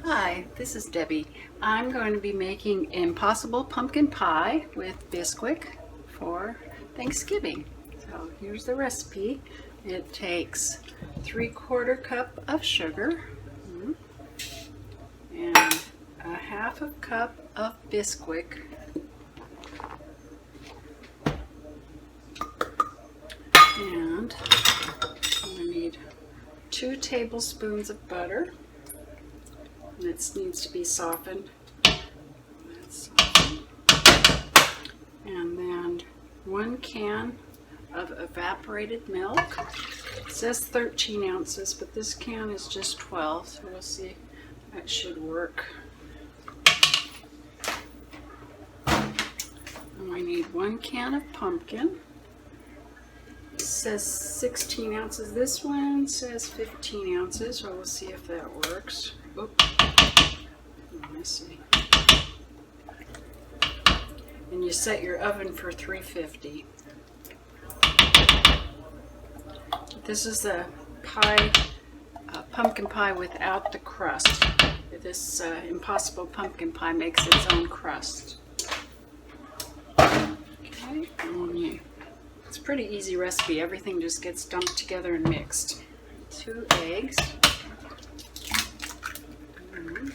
Hi, this is Debbie. I'm going to be making Impossible Pumpkin Pie with Bisquick for Thanksgiving. So here's the recipe. It takes 3/4 cup of sugar and a 1/2 cup of Bisquick and I'm going to need 2 tablespoons of butter. And it needs to be softened. And then 1 can of evaporated milk. It says 13 ounces, but this can is just 12, so we'll see. That should work. And I need 1 can of pumpkin. It says 16 ounces. This one says 15 ounces, so we'll see if that works. Oops. Let me see. And you set your oven for 350. This is the pie, pumpkin pie without the crust. This Impossible Pumpkin Pie makes its own crust. Okay, it's a pretty easy recipe. Everything just gets dumped together and mixed. 2 eggs. And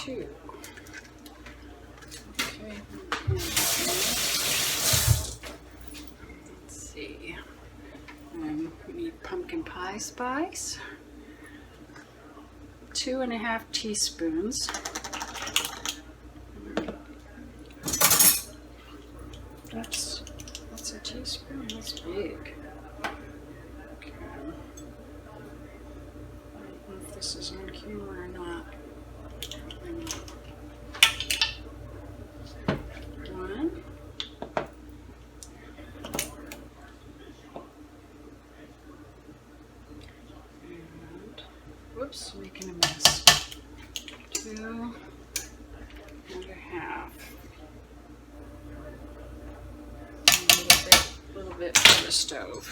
2. Okay. Let's see. We need pumpkin pie spice. 2½ teaspoons. That's a teaspoon. That's big. Okay. I don't know if this is on camera or not. 1. And whoops, making a mess. 2 and a half. A little bit for the stove.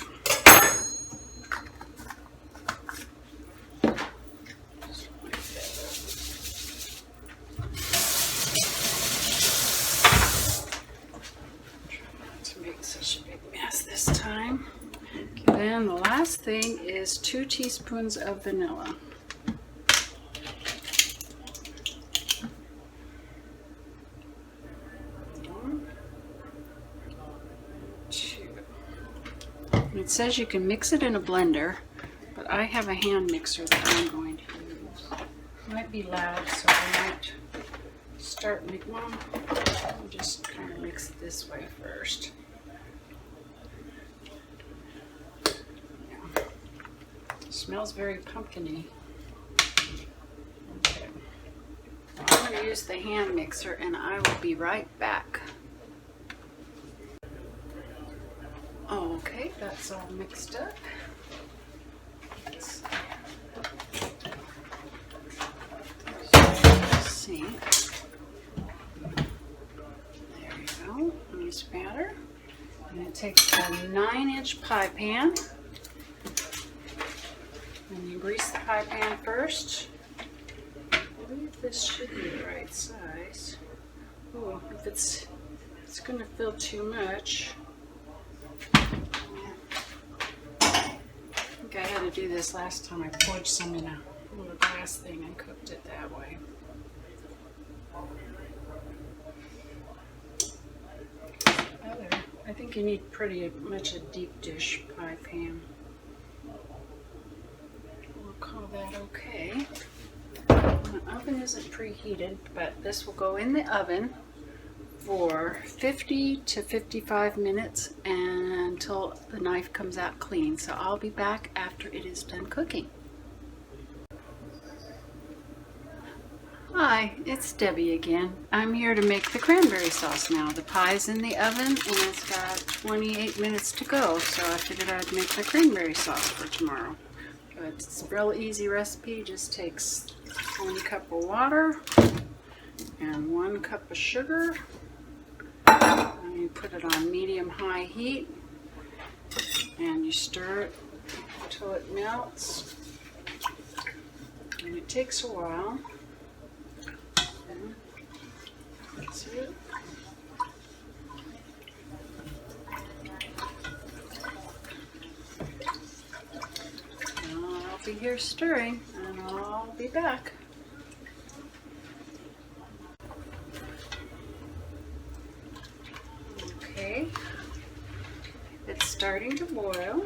Such a big mess this time. Okay, then the last thing is 2 teaspoons of vanilla. 1, 2. And it says you can mix it in a blender, but I have a hand mixer that I'm going to use. It might be loud, so I might start I'll just kind of mix it this way first. Smells very pumpkin-y. Okay. I'm going to use the hand mixer and I will be right back. Okay, that's all mixed up. Let's see. There you go. Nice batter. And it takes a 9-inch pie pan. And you grease the pie pan first. I believe this should be the right size. Oh, if it's going to fill too much. I think I had to do this last time. I poured some in a little glass thing and cooked it that way. I think you need pretty much a deep dish pie pan. Call that okay. The oven isn't preheated, but this will go in the oven for 50 to 55 minutes until the knife comes out clean. So I'll be back after it is done cooking. Hi, it's Debbie again. I'm here to make the cranberry sauce now. The pie's in the oven and it's got 28 minutes to go, so I figured I'd make the cranberry sauce for tomorrow. It's a real easy recipe. Just takes 1 cup of water and 1 cup of sugar. And you put it on medium-high heat and you stir it until it melts. And it takes a while. That's it. I'll be here stirring, and I'll be back. Okay, it's starting to boil. I'll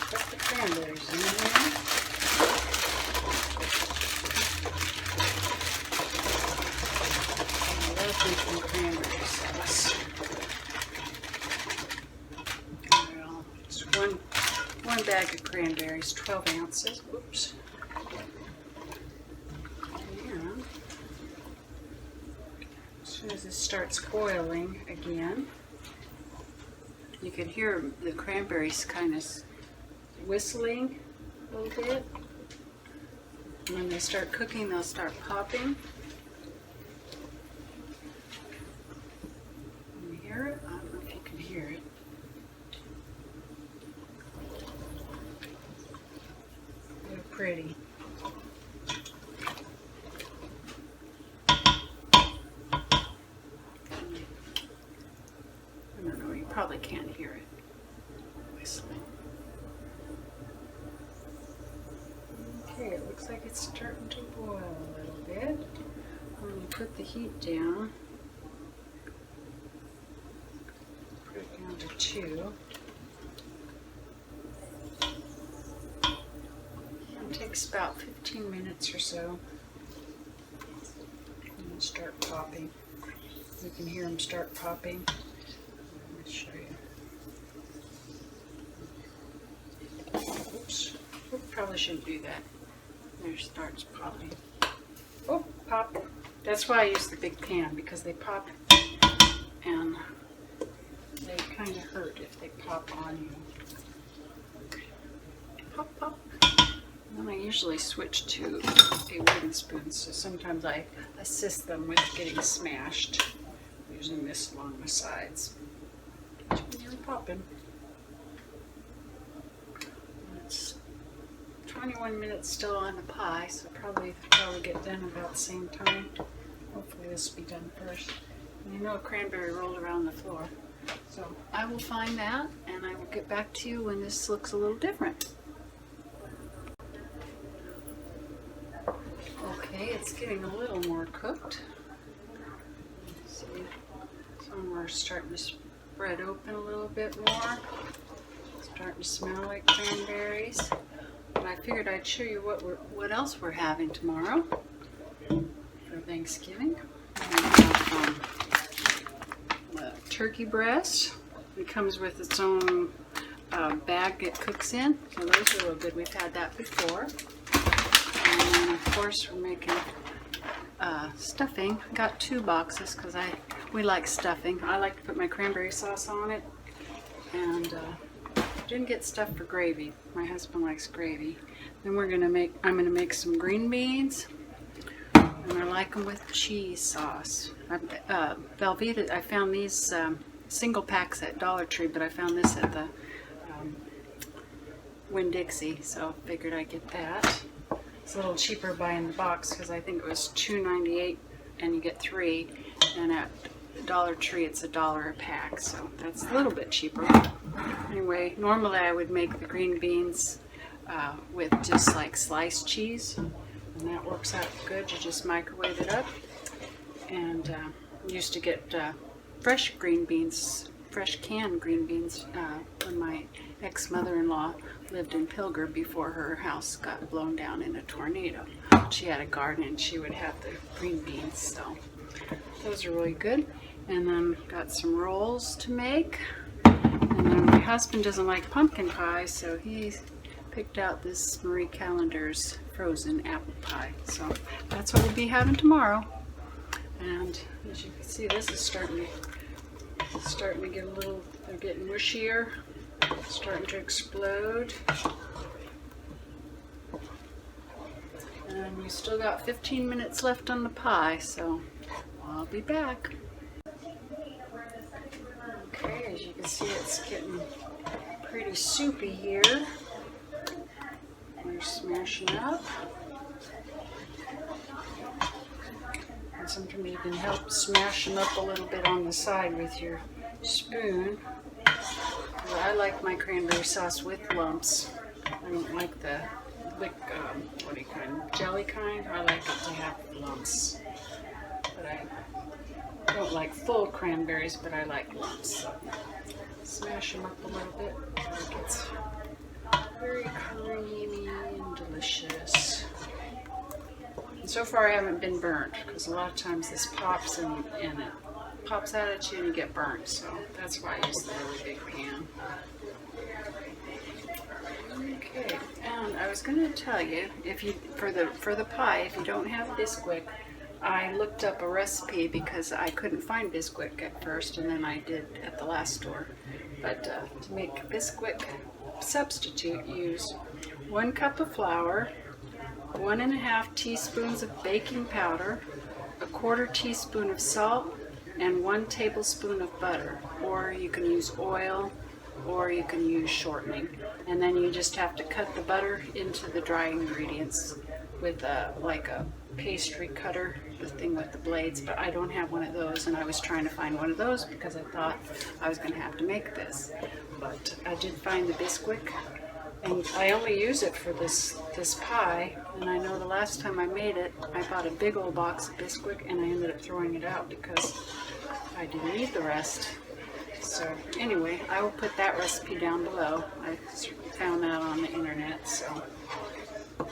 put the cranberries in there. I love making cranberry sauce. It's one bag of cranberries, 12 ounces. Oops. And as soon as it starts boiling again, you can hear the cranberries kind of whistling a little bit. And when they start cooking, they'll start popping. Can you hear it? I don't know if you can hear it. They're pretty. I don't know, you probably can't hear it whistling. Okay, it looks like it's starting to boil a little bit. I'm going to put the heat down. Put it down to 2. It takes about 15 minutes or so. And it'll start popping. You can hear them start popping. Let me show you. Oops. Probably shouldn't do that. There, starts popping. Oh, pop. That's why I use the big pan, because they pop and they kind of hurt if they pop on you. Pop, pop. And then I usually switch to a wooden spoon, so sometimes I assist them with getting smashed using this along the sides. They're popping. It's 21 minutes still on the pie, so probably get done about the same time. Hopefully this will be done first. And you know, a cranberry rolled around the floor. So I will find that, and I will get back to you when this looks a little different. Okay, it's getting a little more cooked. See, some are starting to spread open a little bit more. Starting to smell like cranberries. But I figured I'd show you what else we're having tomorrow for Thanksgiving. We have turkey breast. It comes with its own bag it cooks in. So those are real good. We've had that before. And of course we're making stuffing. I got 2 boxes because we like stuffing. I like to put my cranberry sauce on it. And didn't get stuff for gravy. My husband likes gravy. Then I'm gonna make some green beans, and I like them with cheese sauce. Velveeta, I found these single packs at Dollar Tree, but I found this at the Winn-Dixie, so figured I'd get that. It's a little cheaper buying the box because I think it was $2.98 and you get 3, and at Dollar Tree it's $1 a pack, so that's a little bit cheaper. Anyway, normally I would make the green beans with just like sliced cheese, and that works out good. You just microwave it up. And used to get fresh green beans, fresh canned green beans when my ex-mother-in-law lived in Pilger before her house got blown down in a tornado. She had a garden and she would have the green beans, so those are really good. And then got some rolls to make. And then my husband doesn't like pumpkin pie, so he picked out this Marie Callender's frozen apple pie. So that's what we'll be having tomorrow. And as you can see, this is starting to get a little, they're getting mushier, starting to explode. And we still got 15 minutes left on the pie, so I'll be back. Okay, as you can see, see it's getting pretty soupy here. We're smashing up. And sometimes you can help smash them up a little bit on the side with your spoon. Well, I like my cranberry sauce with lumps. I don't like the what do you call it, jelly kind. I like it to have lumps. But I don't like full cranberries, but I like lumps. Smash them up a little bit so it gets very creamy and delicious. And so far I haven't been burnt, because a lot of times this pops and it pops out at you and you get burnt, so that's why I use the really big pan. Okay, and I was going to tell you, if you for the pie, if you don't have Bisquick, I looked up a recipe because I couldn't find Bisquick at first, and then I did at the last store. But to make Bisquick substitute, use 1 cup of flour, 1½ teaspoons of baking powder, 1/4 teaspoon of salt, and 1 tablespoon of butter. Or you can use oil, or you can use shortening. And then you just have to cut the butter into the dry ingredients with like a pastry cutter, the thing with the blades, but I don't have one of those, and I was trying to find one of those because I thought I was going to have to make this. But I did find the Bisquick, and I only use it for this pie, and I know the last time I made it, I bought a big old box of Bisquick, and I ended up throwing it out because I didn't need the rest. So anyway, I will put that recipe down below. I found that on the internet, so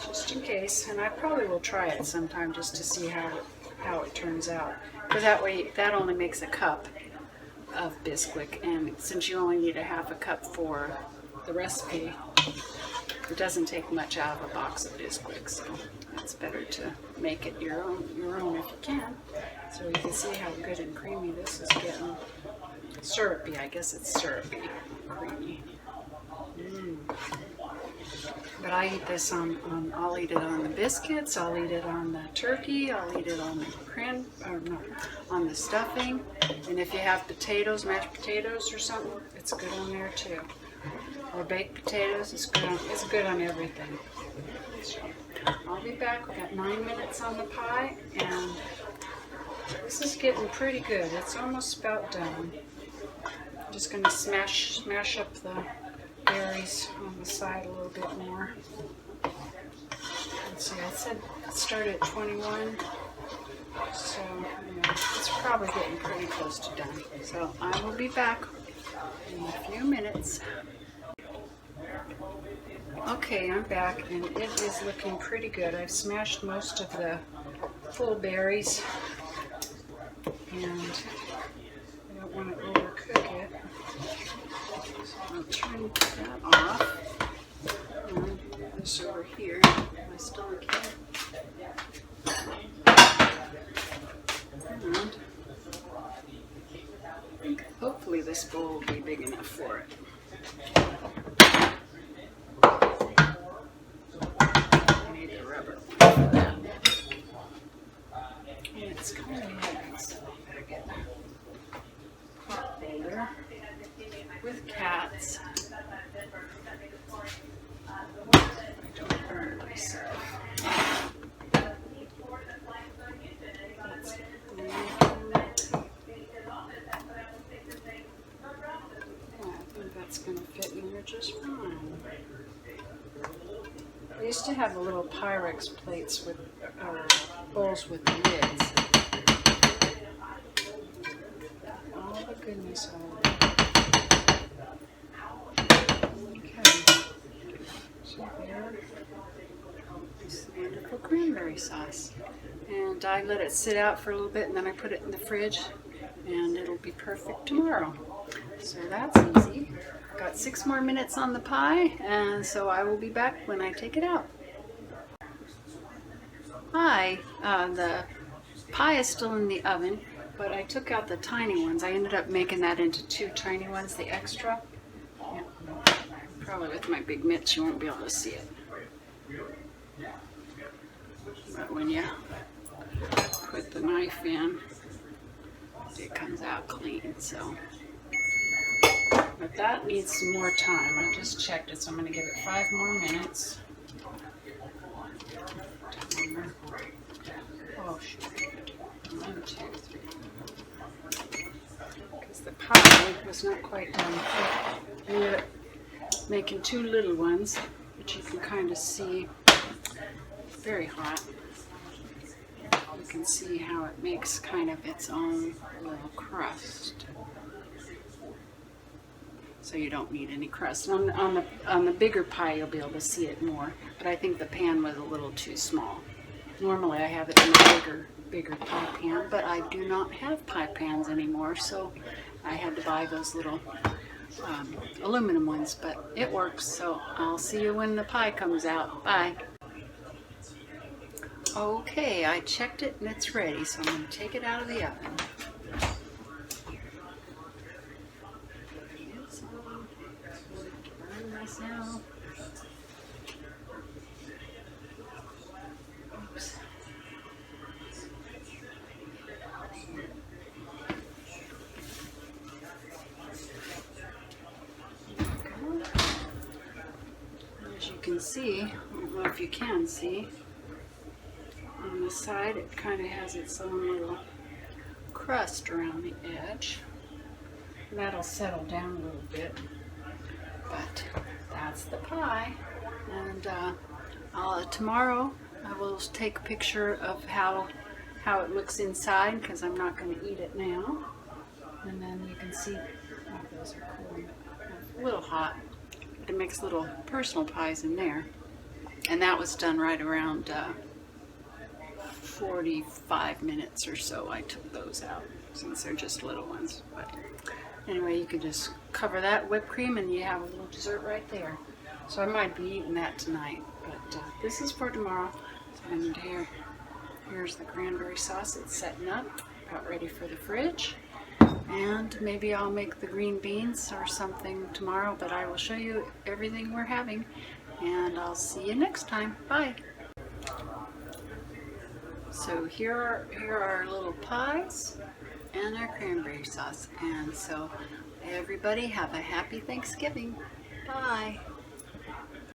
just in case, and I probably will try it sometime just to see how it turns out. Because that way, that only makes a cup of Bisquick, and since you only need 1/2 cup for the recipe, it doesn't take much out of a box of Bisquick, so it's better to make it your own if you can. So you can see how good and creamy this is getting. Syrupy, I guess it's syrupy, creamy. But I eat this I'll eat it on the biscuits, I'll eat it on the turkey, I'll eat it on the on the stuffing. And if you have potatoes, mashed potatoes or something, it's good on there too. Or baked potatoes, it's good on everything. So, I'll be back. We got 9 minutes on the pie, and this is getting pretty good. It's almost about done. I'm just going to smash up the berries on the side a little bit more. Let's see, I said start at 21, so it's probably getting pretty close to done. So I will be back in a few minutes. Okay, I'm back, and it is looking pretty good. I've smashed most of the full berries, and I don't want to overcook it. So I'll turn that off. And this over here. Am I still okay? And I think hopefully this bowl will be big enough for it. I need the rubber one for that. And it's kind of heavy, so I better get a pot holder with cats. I don't burn myself. I think that's going to fit in there just fine. I used to have the little Pyrex plates with bowls with lids. All the goodness out of it. Okay. So there is the wonderful cranberry sauce. And I let it sit out for a little bit, and then I put it in the fridge, and it'll be perfect tomorrow. So that's easy. Got 6 more minutes on the pie, and so I will be back when I take it out. Hi, the pie is still in the oven, but I took out the tiny ones. I ended up making that into 2 tiny ones, the extra. Yeah. Probably with my big mitts you won't be able to see it. But when you put the knife in, it comes out clean, so. But that needs some more time. I just checked it, so I'm going to give it 5 more minutes. Timer. Oh, shoot. 1, 2, 3. Because the pie was not quite done. I ended up making 2 little ones, which you can kind of see. Very hot. You can see how it makes kind of its own little crust. So you don't need any crust. On the bigger pie, you'll be able to see it more. But I think the pan was a little too small. Normally, I have it in a bigger pie pan, but I do not have pie pans anymore, so I had to buy those little aluminum ones. But it works. So I'll see you when the pie comes out. Bye. Okay, I checked it and it's ready, so I'm going to take it out of the oven. Myself. Oops. As you can see, I don't know if you can see, on the side it kind of has its own little crust around the edge. That'll settle down a little bit. But that's the pie, and tomorrow I will take a picture of how it looks inside, because I'm not going to eat it now. And then you can see, oh, those are cool. It's a little hot, but it makes little personal pies in there. And that was done right around 45 minutes or so. I took those out since they're just little ones. But anyway, you can just cover that whipped cream and you have a little dessert right there. So I might be eating that tonight, but this is for tomorrow. And here's the cranberry sauce. It's setting up, about ready for the fridge. And maybe I'll make the green beans or something tomorrow, but I will show you everything we're having. And I'll see you next time. Bye. So here are our little pies and our cranberry sauce. And so everybody have a happy Thanksgiving. Bye.